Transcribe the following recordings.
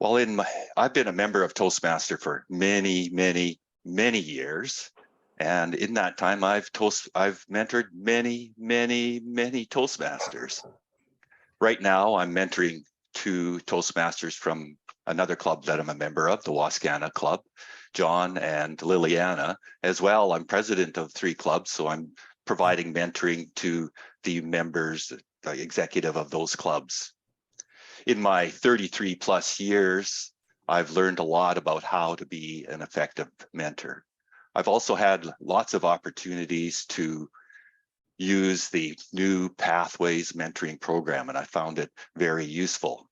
Well, I've been a member of Toastmaster for many years. And in that time, I've mentored many Toastmasters. Right now, I'm mentoring 2 Toastmasters from another club that I'm a member of, the Wascana Club, John and Liliana. As well, I'm president of 3 clubs, so I'm providing mentoring to the members, the executive of those clubs. In my 33 plus years, I've learned a lot about how to be an effective mentor. I've also had lots of opportunities to use the new Pathways mentoring program, and I found it very useful.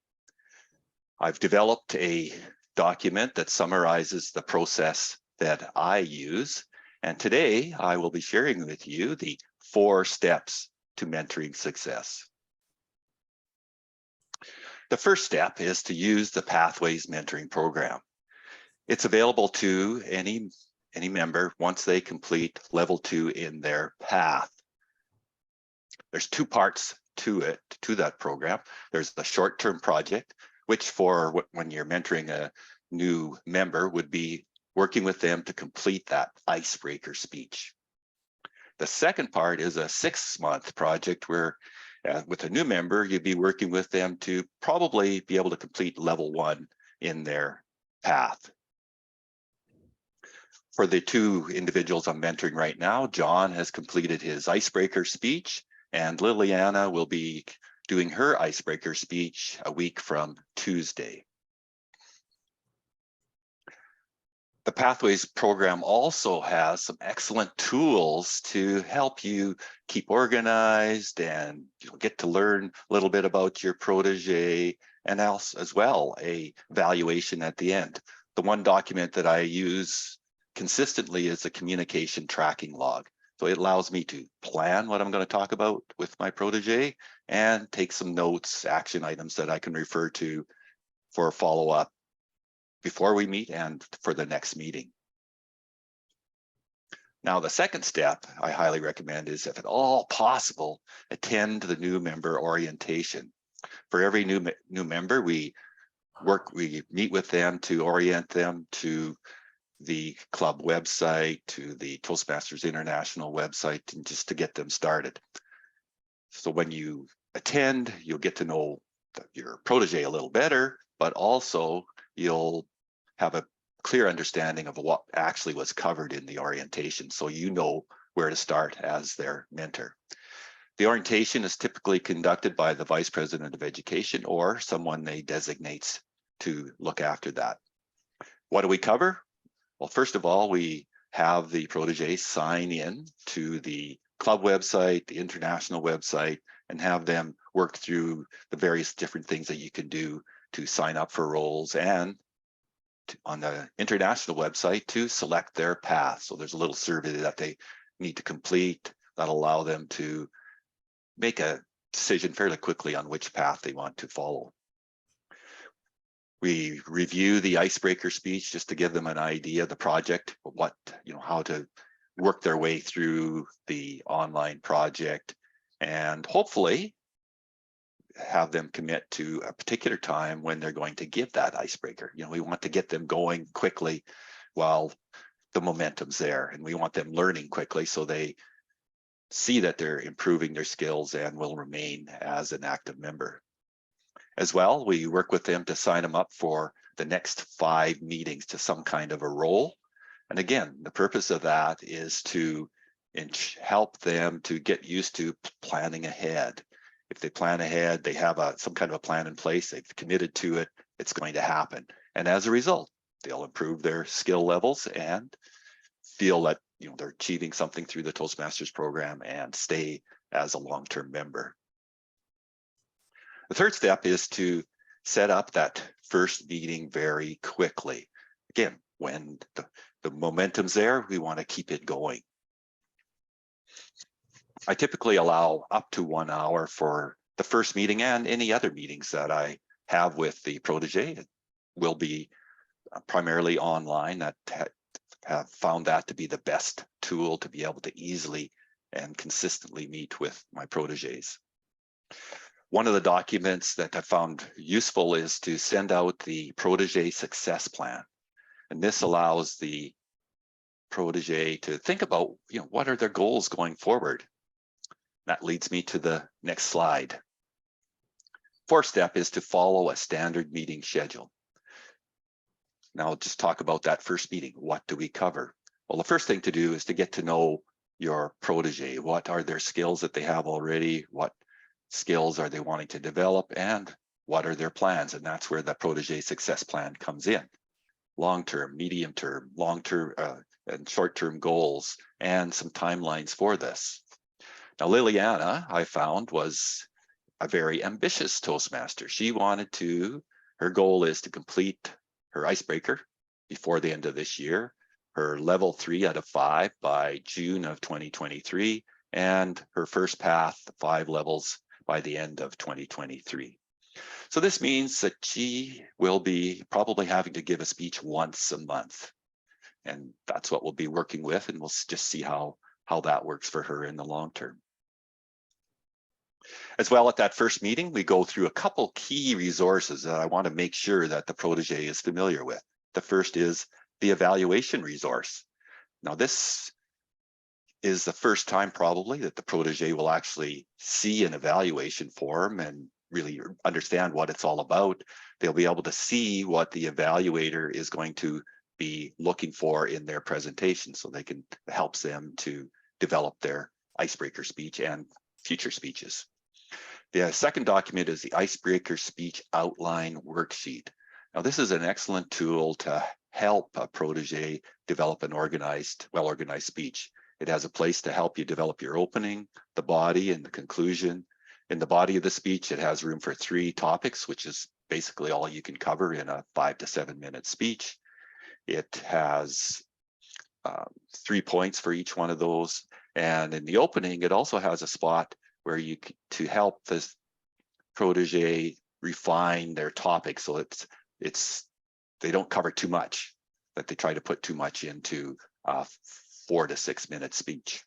I've developed a document that summarizes the process that I use, and today I will be sharing with you the 4 steps to mentoring success. The first step is to use the Pathways mentoring program. It's available to any member once they complete level 2 in their path. There's 2 parts to that program. There's the short-term project, which for when you're mentoring a new member would be working with them to complete that icebreaker speech. The second part is a 6-month project where with a new member, you'd be working with them to probably be able to complete level 1 in their path. For the 2 individuals I'm mentoring right now, John has completed his icebreaker speech, and Liliana will be doing her icebreaker speech a week from Tuesday. The Pathways program also has some excellent tools to help you keep organized and get to learn a little bit about your protege, and else as well a valuation at the end. The one document that I use consistently is a communication tracking log. So it allows me to plan what I'm going to talk about with my protege and take some notes, action items that I can refer to for follow-up before we meet and for the next meeting. Now, the second step I highly recommend is, if at all possible, attend the new member orientation. For every new member, we meet with them to orient them to the club website, to the Toastmasters International website, and just to get them started. So when you attend, you'll get to know your protege a little better, but also you'll have a clear understanding of what actually was covered in the orientation, so you know where to start as their mentor. The orientation is typically conducted by the Vice President of Education or someone they designate to look after that. What do we cover? Well, first of all, we have the protege sign in to the club website, the international website, and have them work through the various different things that you can do to sign up for roles, and on the international website to select their path. So there's a little survey that they need to complete that'll allow them to make a decision fairly quickly on which path they want to follow. We review the icebreaker speech just to give them an idea of the project, how to work their way through the online project, and hopefully have them commit to a particular time when they're going to give that icebreaker. We want to get them going quickly while the momentum's there, and we want them learning quickly so they see that they're improving their skills and will remain as an active member. As well, we work with them to sign them up for the next 5 meetings to some kind of a role. And again, the purpose of that is to help them to get used to planning ahead. If they plan ahead, they have some kind of a plan in place, they've committed to it, it's going to happen. And as a result, they'll improve their skill levels and feel that they're achieving something through the Toastmasters program and stay as a long-term member. The third step is to set up that first meeting very quickly. Again, when the momentum's there, we want to keep it going. I typically allow up to 1 hour for the first meeting, and any other meetings that I have with the protege. It will be primarily online. That have found that to be the best tool to be able to easily and consistently meet with my proteges. One of the documents that I found useful is to send out the protege success plan. And this allows the protege to think about, what are their goals going forward? That leads me to the next slide. Fourth step is to follow a standard meeting schedule. Now I'll just talk about that first meeting. What do we cover? Well, the first thing to do is to get to know your protege. What are their skills that they have already? What skills are they wanting to develop? And what are their plans? And that's where the protege success plan comes in. Long-term, medium-term, long-term, and short-term goals, and some timelines for this. Now, Liliana, I found, was a very ambitious Toastmaster. She wanted to, her goal is to complete her icebreaker before the end of this year, her level 3 out of 5 by June of 2023, and her first path 5 levels by the end of 2023. So this means that she will be probably having to give a speech once a month. And that's what we'll be working with, and we'll just see how that works for her in the long term. As well, at that first meeting, we go through a couple key resources that I want to make sure that the protege is familiar with. The first is the evaluation resource. Now, this is the first time probably that the protege will actually see an evaluation form and really understand what it's all about. They'll be able to see what the evaluator is going to be looking for in their presentation, so they can helps them to develop their icebreaker speech and future speeches. The second document is the icebreaker speech outline worksheet. Now, this is an excellent tool to help a protege develop an well-organized speech. It has a place to help you develop your opening, the body, and the conclusion. In the body of the speech, it has room for 3 topics, which is basically all you can cover in a 5 to 7 minute speech. It has 3 points for each one of those. And in the opening, it also has a spot where to help this protege refine their topic, so they don't cover too much, that they try to put too much into a 4 to 6 minute speech.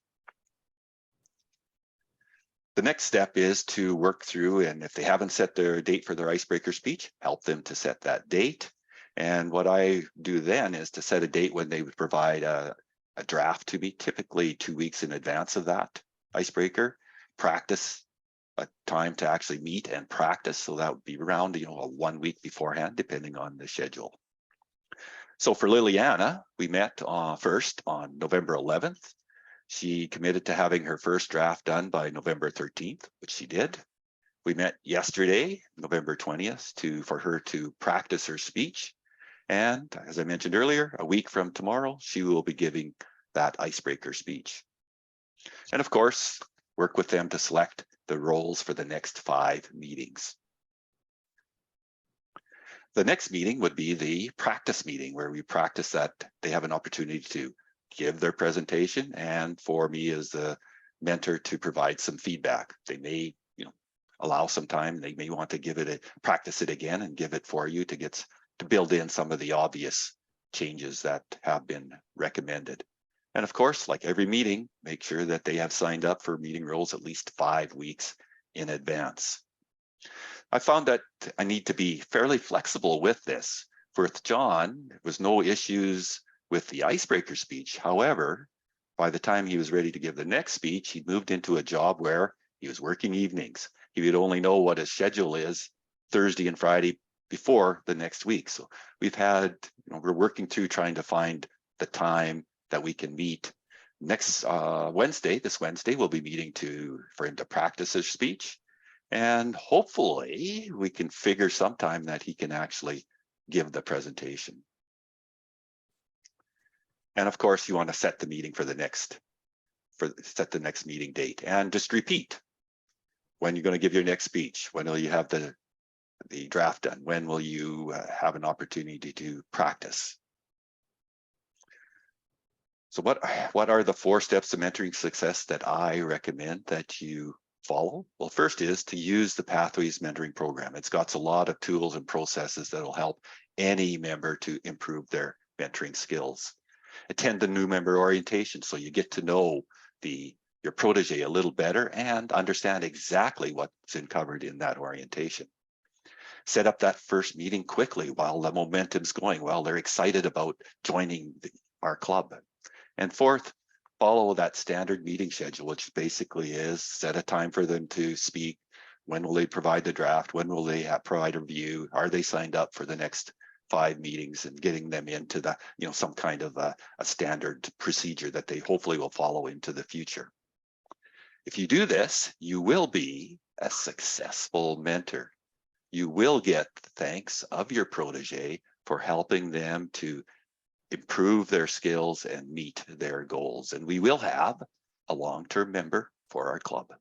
The next step is to work through, and if they haven't set their date for their icebreaker speech, help them to set that date. And what I do then is to set a date when they would provide a draft to me, typically 2 weeks in advance of that icebreaker. Practice a time to actually meet and practice, so that would be around a 1 week beforehand, depending on the schedule. So for Liliana, we met first on November 11th. She committed to having her first draft done by November 13th, which she did. We met yesterday, November 20th, for her to practice her speech. And as I mentioned earlier, a week from tomorrow, she will be giving that icebreaker speech. And of course, work with them to select the roles for the next 5 meetings. The next meeting would be the practice meeting, where we practice that they have an opportunity to give their presentation, and for me as the mentor to provide some feedback. They may allow some time. They may want to practice it again and give it for you to build in some of the obvious changes that have been recommended. And of course, like every meeting, make sure that they have signed up for meeting roles at least 5 weeks in advance. I found that I need to be fairly flexible with this. With John, there was no issues with the icebreaker speech. However, by the time he was ready to give the next speech, he moved into a job where he was working evenings. He would only know what his schedule is Thursday and Friday before the next week. So we're working through trying to find the time that we can meet. Next Wednesday, we'll be meeting for him to practice his speech. And hopefully we can figure some time that he can actually give the presentation. And of course, you want to set the meeting set the next meeting date, and just repeat when you're going to give your next speech. When will you have the draft done? When will you have an opportunity to practice? So what are the 4 steps to mentoring success that I recommend that you follow? Well, first is to use the Pathways Mentoring Program. It's got a lot of tools and processes that will help any member to improve their mentoring skills. Attend the new member orientation, so you get to know the your protege a little better and understand exactly what's covered in that orientation. Set up that first meeting quickly while the momentum's going, while they're excited about joining our club. And fourth, follow that standard meeting schedule, which basically is set a time for them to speak. When will they provide the draft? When will they provide a review? Are they signed up for the next 5 meetings, and getting them into the, some kind of a standard procedure that they hopefully will follow into the future. If you do this, you will be a successful mentor. You will get the thanks of your protege for helping them to improve their skills and meet their goals. And we will have a long-term member for our club.